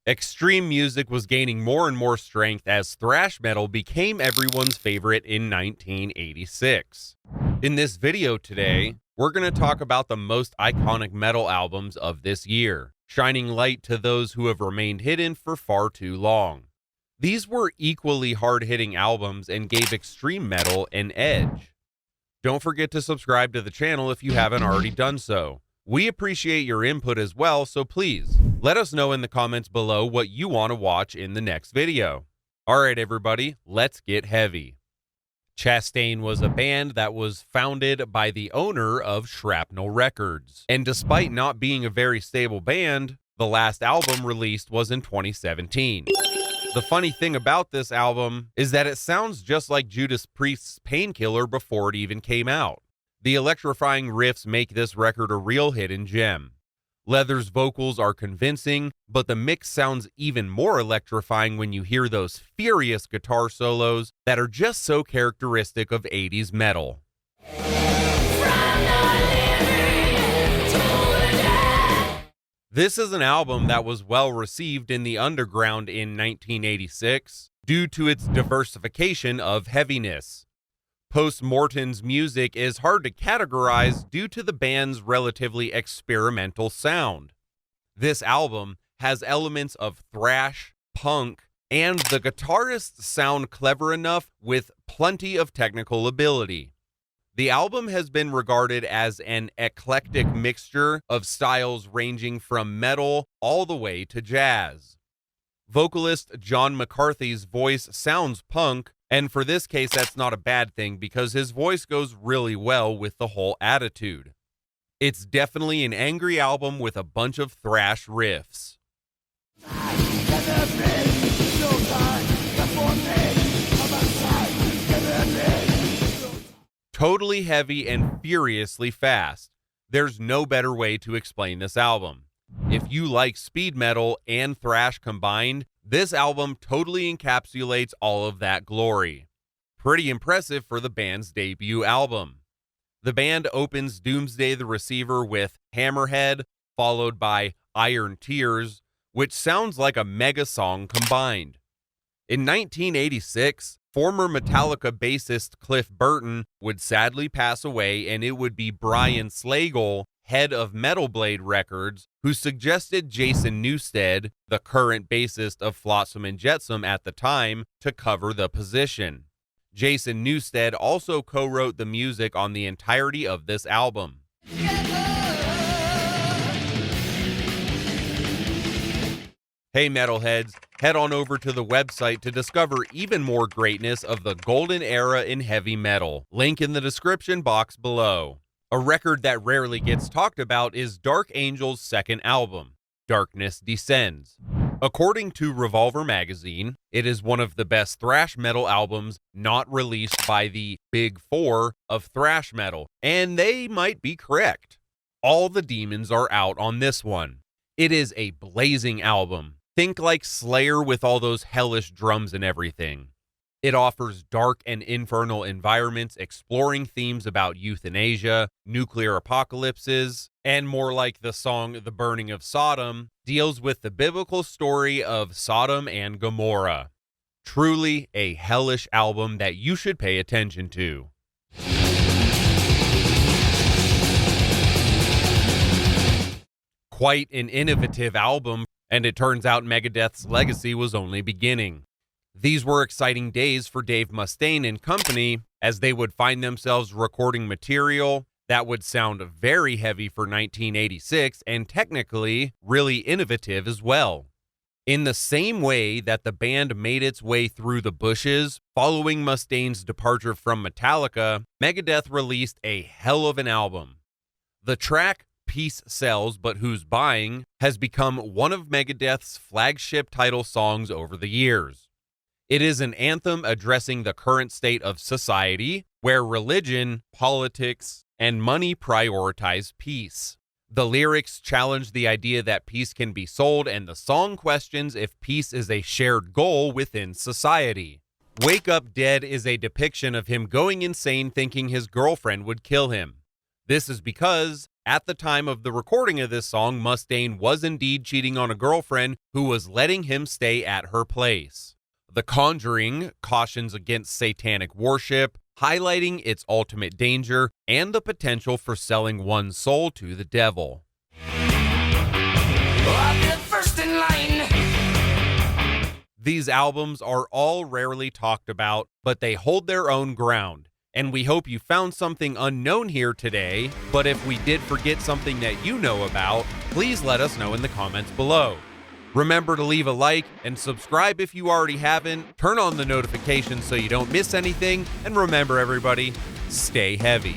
Extreme music was gaining more and more strength as thrash metal became everyone's favorite in 1986. In this video today, we're going to talk about the most iconic metal albums of this year, shining light to those who have remained hidden for far too long. These were equally hard-hitting albums and gave extreme metal an edge. Don't forget to subscribe to the channel if you haven't already done so. We appreciate your input as well, so please let us know in the comments below what you want to watch in the next video. Alright everybody, let's get heavy. Chastain was a band that was founded by the owner of Shrapnel Records, and despite not being a very stable band, the last album released was in 2017. The funny thing about this album is that it sounds just like Judas Priest's Painkiller before it even came out. The electrifying riffs make this record a real hidden gem. Leather's vocals are convincing, but the mix sounds even more electrifying when you hear those furious guitar solos that are just so characteristic of 80s metal. This is an album that was well received in the underground in 1986 due to its diversification of heaviness. Post Mortem's music is hard to categorize due to the band's relatively experimental sound. This album has elements of thrash, punk, and the guitarists sound clever enough with plenty of technical ability. The album has been regarded as an eclectic mixture of styles ranging from metal all the way to jazz. Vocalist John McCarthy's voice sounds punk, and for this case that's not a bad thing because his voice goes really well with the whole attitude. It's definitely an angry album with a bunch of thrash riffs. Totally heavy and furiously fast. There's no better way to explain this album. If you like speed metal and thrash combined, this album totally encapsulates all of that glory. Pretty impressive for the band's debut album. The band opens Doomsday the Receiver with Hammerhead, followed by Iron Tears, which sounds like a mega song combined. In 1986, former Metallica bassist Cliff Burton would sadly pass away, and it would be Brian Slagel, head of Metal Blade Records, who suggested Jason Newsted, the current bassist of Flotsam and Jetsam at the time, to cover the position. Jason Newsted also co-wrote the music on the entirety of this album. Hey metalheads, head on over to the website to discover even more greatness of the golden era in heavy metal. Link in the description box below. A record that rarely gets talked about is Dark Angel's second album, Darkness Descends. According to Revolver magazine, it is one of the best thrash metal albums not released by the Big Four of thrash metal, and they might be correct. All the demons are out on this one. It is a blazing album. Think like Slayer with all those hellish drums and everything. It offers dark and infernal environments exploring themes about euthanasia, nuclear apocalypses, and more like the song The Burning of Sodom, deals with the biblical story of Sodom and Gomorrah. Truly a hellish album that you should pay attention to. Quite an innovative album, and it turns out Megadeth's legacy was only beginning. These were exciting days for Dave Mustaine and company, as they would find themselves recording material that would sound very heavy for 1986 and technically really innovative as well. In the same way that the band made its way through the bushes following Mustaine's departure from Metallica, Megadeth released a hell of an album. The track Peace Sells But Who's Buying has become one of Megadeth's flagship title songs over the years. It is an anthem addressing the current state of society, where religion, politics, and money prioritize peace. The lyrics challenge the idea that peace can be sold, and the song questions if peace is a shared goal within society. Wake Up Dead is a depiction of him going insane thinking his girlfriend would kill him. This is because At the time of the recording of this song, Mustaine was indeed cheating on a girlfriend who was letting him stay at her place. The Conjuring cautions against satanic worship, highlighting its ultimate danger and the potential for selling one's soul to the devil. These albums are all rarely talked about, but they hold their own ground. And we hope you found something unknown here today, but if we did forget something that you know about, please let us know in the comments below. Remember to leave a like and subscribe if you already haven't, turn on the notifications so you don't miss anything, and remember everybody, stay heavy.